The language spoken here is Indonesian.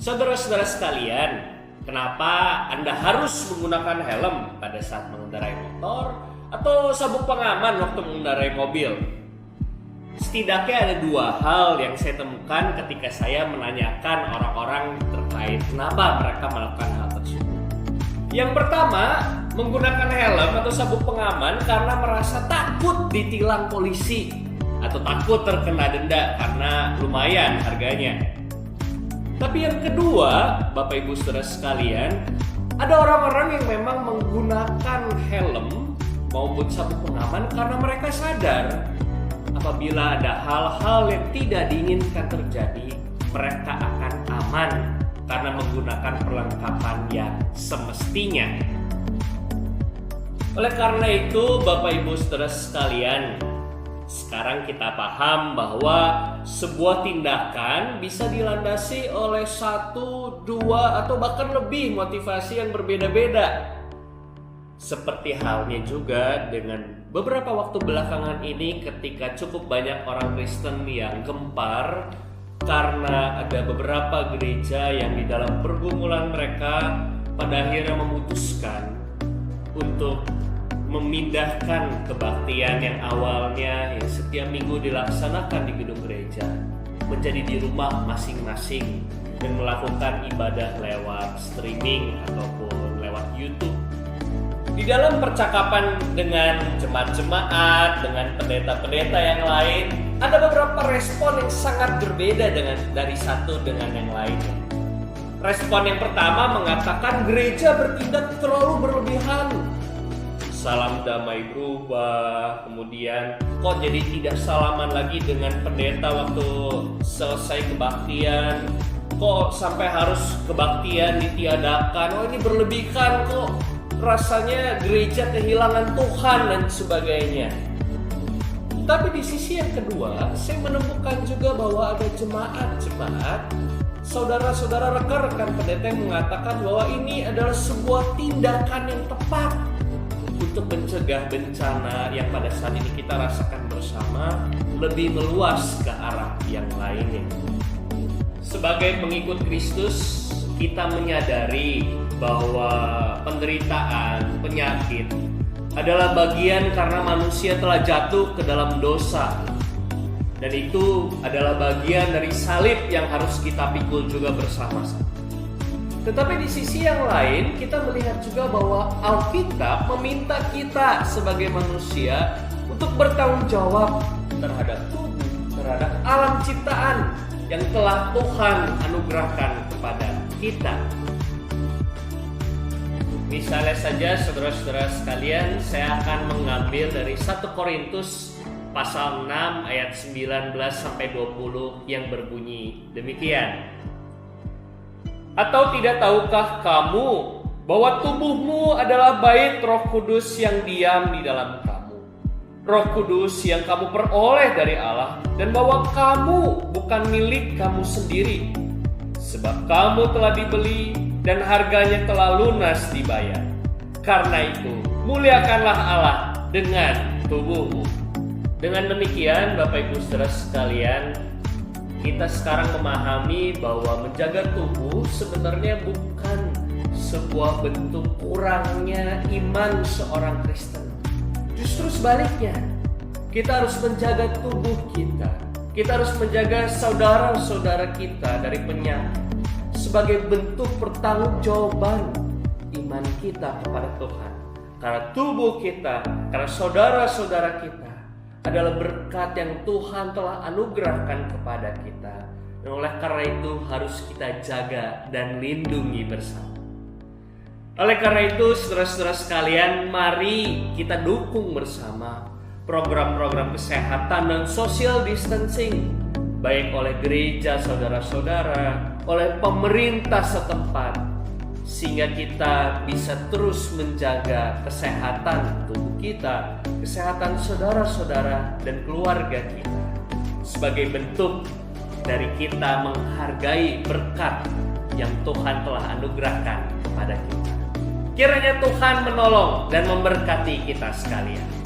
Saudara-saudara sekalian, kenapa Anda harus menggunakan helm pada saat mengendarai motor atau sabuk pengaman waktu mengendarai mobil? Setidaknya ada dua hal yang saya temukan ketika saya menanyakan orang-orang terkait kenapa mereka melakukan hal tersebut. Yang pertama, menggunakan helm atau sabuk pengaman karena merasa takut ditilang polisi atau takut terkena denda karena lumayan harganya. Tapi yang kedua, Bapak Ibu Saudara sekalian, ada orang-orang yang memang menggunakan helm maupun sabuk pengaman karena mereka sadar apabila ada hal-hal yang tidak diinginkan terjadi, mereka akan aman karena menggunakan perlengkapan yang semestinya. Oleh karena itu, Bapak Ibu Saudara sekalian, sekarang kita paham bahwa sebuah tindakan bisa dilandasi oleh satu, dua, atau bahkan lebih motivasi yang berbeda-beda. Seperti halnya juga dengan beberapa waktu belakangan ini ketika cukup banyak orang Kristen yang gempar karena ada beberapa gereja yang di dalam pergumulan mereka pada akhirnya memutuskan untuk memindahkan kebaktian yang awalnya yang setiap minggu dilaksanakan di gedung gereja menjadi di rumah masing-masing dan melakukan ibadah lewat streaming ataupun lewat YouTube. Di dalam percakapan dengan jemaat-jemaat, dengan pendeta-pendeta yang lain, ada beberapa respon yang sangat berbeda dari satu dengan yang lainnya. Respon yang pertama mengatakan gereja bertindak terlalu berlebihan. Salam damai berubah, kemudian kok jadi tidak salaman lagi dengan pendeta waktu selesai kebaktian, kok sampai harus kebaktian ditiadakan, oh ini berlebihan kok, rasanya gereja kehilangan Tuhan dan sebagainya. Tapi di sisi yang kedua, saya menemukan juga bahwa ada jemaat-jemaat, saudara-saudara rekan-rekan pendeta yang mengatakan bahwa ini adalah sebuah tindakan yang tepat untuk mencegah bencana yang pada saat ini kita rasakan bersama lebih meluas ke arah yang lainnya. Sebagai pengikut Kristus, kita menyadari bahwa penderitaan, penyakit adalah bagian karena manusia telah jatuh ke dalam dosa. Dan itu adalah bagian dari salib yang harus kita pikul juga bersama-sama. Tetapi di sisi yang lain, kita melihat juga bahwa Alkitab meminta kita sebagai manusia untuk bertanggung jawab terhadap tubuh, terhadap alam ciptaan yang telah Tuhan anugerahkan kepada kita. Misalnya saja saudara-saudara sekalian, saya akan mengambil dari 1 Korintus pasal 6 ayat 19 sampai 20 yang berbunyi demikian. Atau tidak tahukah kamu bahwa tubuhmu adalah bait Roh Kudus yang diam di dalam kamu, Roh Kudus yang kamu peroleh dari Allah, dan bahwa kamu bukan milik kamu sendiri, sebab kamu telah dibeli dan harganya telah lunas dibayar. Karena itu, muliakanlah Allah dengan tubuhmu. Dengan demikian, Bapak Ibu Saudara sekalian, kita sekarang memahami bahwa menjaga tubuh sebenarnya bukan sebuah bentuk kurangnya iman seorang Kristen. Justru sebaliknya, kita harus menjaga tubuh kita. Kita harus menjaga saudara-saudara kita dari penyakit sebagai bentuk pertanggungjawaban iman kita kepada Tuhan. Karena tubuh kita, karena saudara-saudara kita adalah berkat yang Tuhan telah anugerahkan kepada kita. Dan oleh karena itu harus kita jaga dan lindungi bersama. Oleh karena itu saudara-saudara sekalian, mari kita dukung bersama program-program kesehatan dan social distancing, baik oleh gereja saudara-saudara, oleh pemerintah setempat, sehingga kita bisa terus menjaga kesehatan tubuh kita, kesehatan saudara-saudara dan keluarga kita, sebagai bentuk dari kita menghargai berkat yang Tuhan telah anugerahkan kepada kita. Kiranya Tuhan menolong dan memberkati kita sekalian.